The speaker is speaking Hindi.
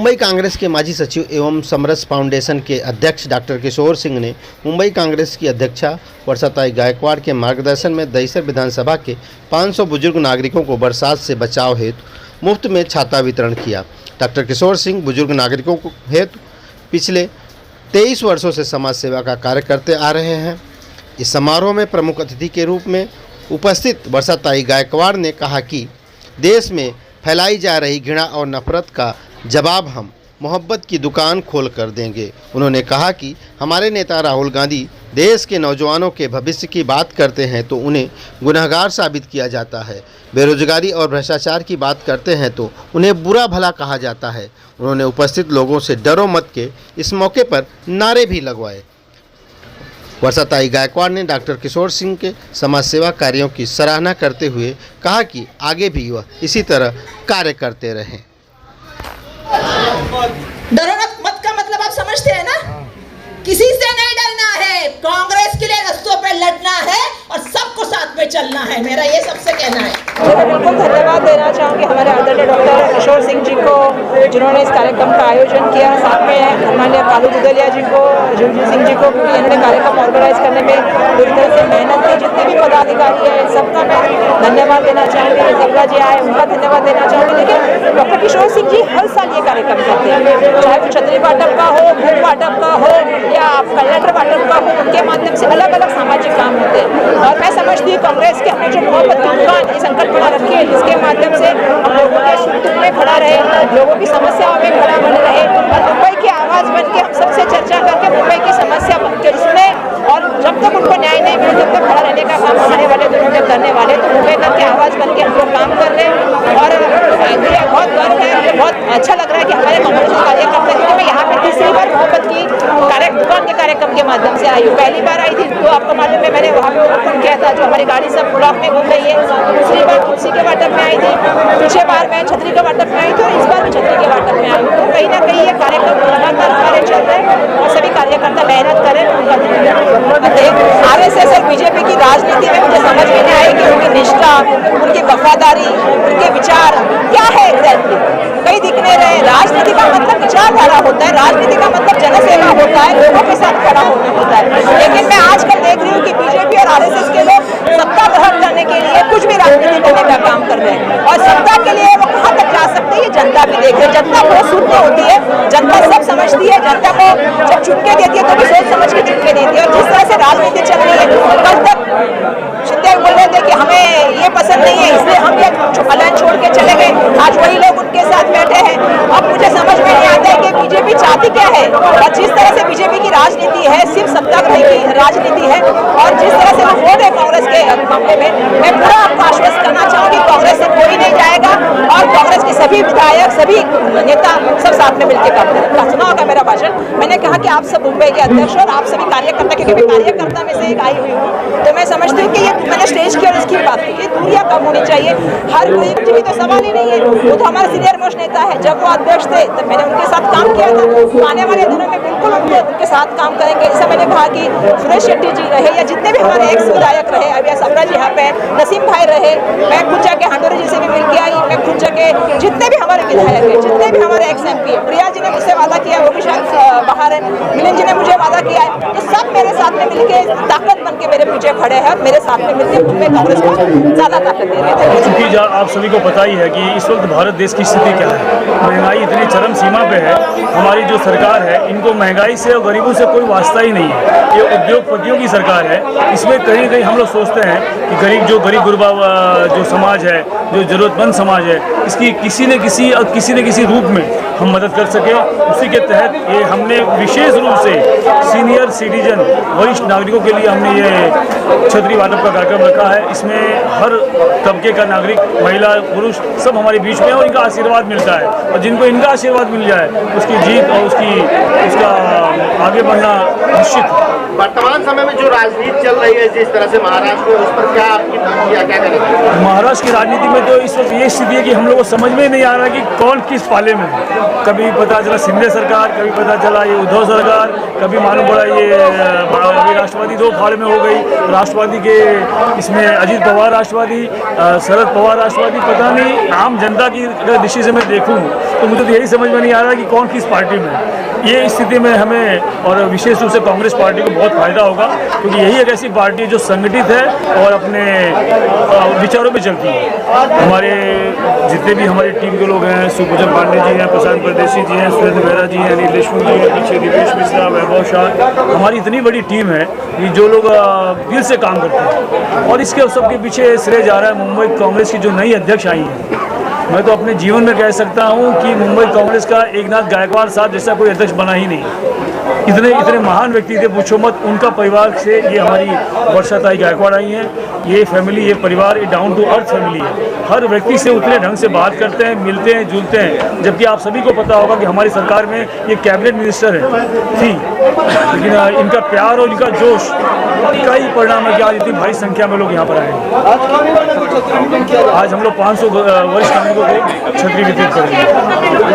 मुंबई कांग्रेस के माजी सचिव एवं समरस फाउंडेशन के अध्यक्ष डॉक्टर किशोर सिंह ने मुंबई कांग्रेस की अध्यक्षा वर्षाताई गायकवाड़ के मार्गदर्शन में दहिसर विधानसभा के 500 बुजुर्ग नागरिकों को बरसात से बचाव हेतु मुफ्त में छाता वितरण किया। डॉक्टर किशोर सिंह बुजुर्ग नागरिकों को हेतु पिछले 23 वर्षों से समाज सेवा का कार्य करते आ रहे हैं। इस समारोह में प्रमुख अतिथि के रूप में उपस्थित वर्षाताई गायकवाड़ ने कहा कि देश में फैलाई जा रही घृणा और नफरत का जवाब हम मोहब्बत की दुकान खोल कर देंगे। उन्होंने कहा कि हमारे नेता राहुल गांधी देश के नौजवानों के भविष्य की बात करते हैं तो उन्हें गुनहगार साबित किया जाता है, बेरोजगारी और भ्रष्टाचार की बात करते हैं तो उन्हें बुरा भला कहा जाता है। उन्होंने उपस्थित लोगों से डरो मत के इस मौके पर नारे भी लगवाए। वर्षाताई गायकवाड़ ने डॉक्टर किशोर सिंह के समाज सेवा कार्यों की सराहना करते हुए कहा कि आगे भी वह इसी तरह कार्य करते रहें। डरो मत का मतलब आप समझते हैं ना? किसी से नहीं डरना है, कांग्रेस के लिए रस्तों पे लड़ना है और सबको साथ में चलना है, मेरा ये सबसे कहना है। मैं बिल्कुल धन्यवाद देना चाहूँगी हमारे आदरणीय डॉक्टर किशोर सिंह जी को, जिन्होंने इस कार्यक्रम का आयोजन किया। साथ में हमारे कालू दुदलिया जी को, जुलजी सिंह जी को, क्योंकि इन्होंने कार्यक्रम ऑर्गेनाइज करने में पूरी तरह से मेहनत की। जितने भी पदाधिकारी हैं सबका मैं धन्यवाद देना चाहूँगी। जबरा जी आए उनका धन्यवाद देना चाहूँगी। लेकिन डॉक्टर किशोर सिंह जी हर साल ये कार्यक्रम करते हैं, चाहे वो छतरी वाटप का हो, भूख वाटप का हो या कैलेंडर वाटप का हो, उनके माध्यम से अलग अलग सामाजिक काम होते हैं। और मैं समझती हूँ कांग्रेस के हमने जो मोहब्बत की दुकान ये संकट खड़ा रखी है, जिसके माध्यम से हम लोगों के सुख दुख में खड़ा रहे, लोगों की समस्याओं में खड़ा बने रहे और मुंबई की आवाज़ बन के हम सबसे चर्चा करके मुंबई की समस्या बन के सुने और जब तक उनको न्याय नहीं मिले तब तक खड़ा रहने का काम आने वाले दिनों में करने वाले। तो मुंबई की आवाज़ बन के हम लोग काम कर रहे हैं और मुझे बहुत गर्व है, मुझे बहुत अच्छा लग रहा है कि हमारे कांग्रेस के कार्यकर्ता, क्योंकि मैं यहाँ पे तीसरी बार मोहब्बत की दुकान के कार्यक्रम के माध्यम से आई हूँ। पहली बार आई थी तो आपको मालूम है मैंने वहाँ पे ओपन किया था, जो हमारी गाड़ी सब ब्लॉक में घूम रही है। दूसरी बार तुलसी के वाटप में आई थी, पिछले बार मैं छतरी के वाटप में आई थी और इस बार भी छतरी के वाटप में आई हूँ। तो कहीं ना कहीं ये कार्यक्रम लगातार हमारे चल रहे हैं और सभी कार्यकर्ता मेहनत करें। RSS और बीजेपी की राजनीति में मुझे समझ में नहीं आई कि उनकी निष्ठा, उनकी वफादारी, उनके विचार क्या है एग्जैक्टली, कहीं दिख नहीं रहे। राजनीति का मतलब विचारधारा होता है, राजनीति का मतलब जनसेवा होता है, लोगों के साथ खड़ा होना होता है। लेकिन मैं आजकल देख रही हूँ कि बीजेपी और RSS के लोग सत्ता ग्रहण करने के लिए कुछ भी राजनीति करने का काम कर रहे हैं और सत्ता के लिए वो कहाँ तक जा सकते हैं ये जनता भी देख रही है। जनता बहुत शून्य होती है, जनता सब समझती है। जनता को जब चुटके देती है तो भी सोच समझ के चुटके देती है। और जिस तरह से राजनीति चल रही है, कल तक शिंदे बोल रहे थे कि हमें ये पसंद नहीं है इसलिए हम ये अलायंस छोड़ के चले गए, आज वही लोग उनके साथ बैठे हैं। अब मुझे समझ में नहीं आता है कि बीजेपी चाहती क्या है और जिस तरह से बीजेपी की राजनीति है सिर्फ सत्ताग्रह की राजनीति है और जिस तरह से वो वोट है कांग्रेस के मामले में, मैं पूरा आपको आश्वस्त करना चाहूँगी कांग्रेस से कोई नहीं जाएगा और कांग्रेस के सभी विधायक, सभी नेता सब साथ में मिलकर काम करेंगे। सुना होगा मेरा भाषण, मैंने कहा कि आप सब मुंबई के अध्यक्ष और आप सभी कार्यकर्ता, क्योंकि मैं कार्यकर्ता में से एक आई हुई हूँ, तो मैं समझती हूँ कि ये मैंने स्टेज की और इसकी बात की, ये दूरियां कम होनी चाहिए। हर कोई भी तो सवाल ही नहीं है, वो तो हमारे सीनियर मोस्ट नेता है। जब वो अध्यक्ष थे तब मैंने उनके साथ काम किया था, तो आने वाले दिनों में बिल्कुल उनके साथ काम करेंगे। जैसा मैंने कहा कि सुरेश शेट्टी जी रहे या जितने भी हमारे एक्स विधायक रहे, अभी सबरा जी यहाँ पे, नसीम भाई रहे, मैं खुद जाके हांडोरी जी से भी मिल के आई, मैं खुद जाके जितने भी हमारे विधायक है, जितने भी हमारे एक्स MP है, प्रिया जी ने मुझसे वादा किया, वो भी शायद बाहर है, मिलन जी ने मुझे वादा किया है, तो सब मेरे साथ में मिलके ताकत बन के मेरे पीछे खड़े हैं, मेरे साथ में मिलकर मुंबई कांग्रेस को ज्यादा ताकत दे रहे थे। क्योंकि आप सभी को पता ही है कि इस वक्त भारत देश की स्थिति क्या है, महंगाई इतनी चरम सीमा पे है। हमारी जो सरकार है इनको महंगाई से और गरीबों से कोई वास्ता ही नहीं है, ये उद्योगपतियों की सरकार है। इसमें कहीं कहीं हम लोग सोचते हैं कि गरीब गुरबा जो समाज है, जो जरूरतमंद समाज है, इसकी किसी न किसी रूप में हम मदद कर सके। उसी के तहत ये हमने विशेष रूप से सीनियर सिटीजन, वरिष्ठ नागरिकों के लिए हमने ये छतरी वाटप का कार्यक्रम रखा है। इसमें हर तबके का नागरिक, महिला, पुरुष सब हमारे बीच में और इनका आशीर्वाद मिलता है और जिनको इनका आशीर्वाद मिल जाए उसकी जीत और उसका आगे बढ़ना निश्चित है। वर्तमान समय में जो राजनीति चल रही है जिस तरह से महाराष्ट्र में, उस पर क्या आपकी क्या करेंगे? महाराष्ट्र की राजनीति में तो इस वक्त ये स्थिति है कि हम लोग को समझ में नहीं आ रहा कि कौन किस पाले में है। कभी पता चला शिंदे सरकार, कभी पता चला ये उद्धव सरकार, कभी मालूम पड़ा ये राष्ट्रवादी दो फाड़े में हो गई। राष्ट्रवादी के इसमें अजीत पवार राष्ट्रवादी, शरद पवार राष्ट्रवादी, पता नहीं। आम जनता की दृष्टि से मैं देखूँ तो मुझे तो यही समझ में नहीं आ रहा कि कौन किस पार्टी में है। ये स्थिति में हमें और विशेष रूप से कांग्रेस पार्टी को बहुत फायदा होगा, क्योंकि यही एक ऐसी पार्टी है जो संगठित है और अपने विचारों पे चलती है। हमारे जितने भी हमारी टीम के लोग हैं, सुभूषण पांडे जी हैं, प्रशांत परदेशी जी हैं, सुरेंद्र बेहरा जी हैं, अनिल देशमुख जी हैं, पीछे दिवेश मिश्रा, वैभव शाह, हमारी इतनी बड़ी टीम है कि जो लोग दिल से काम करते हैं। और इसके सबके पीछे श्रेय जा रहा है मुंबई कांग्रेस की जो नई अध्यक्ष आई है। मैं तो अपने जीवन में कह सकता हूं कि मुंबई कांग्रेस का एकनाथ गायकवाड़ साहब जैसा कोई अध्यक्ष बना ही नहीं। इतने इतने महान व्यक्ति थे, पूछो मत। उनका परिवार से ये हमारी वर्षाताई गायकवाड़ आई हैं। ये फैमिली, ये परिवार, ये डाउन टू अर्थ फैमिली है। हर व्यक्ति से उतने ढंग से बात करते हैं, मिलते हैं, जुलते हैं। जबकि आप सभी को पता होगा कि हमारी सरकार में ये कैबिनेट मिनिस्टर है थी, लेकिन इनका प्यार और इनका जोश का ही परिणाम है कि आज इतनी भारी संख्या में लोग यहाँ पर आए हैं। आज हम लोग 500 वरिष्ठ नागरिकों को छतरी वितरित करेंगे।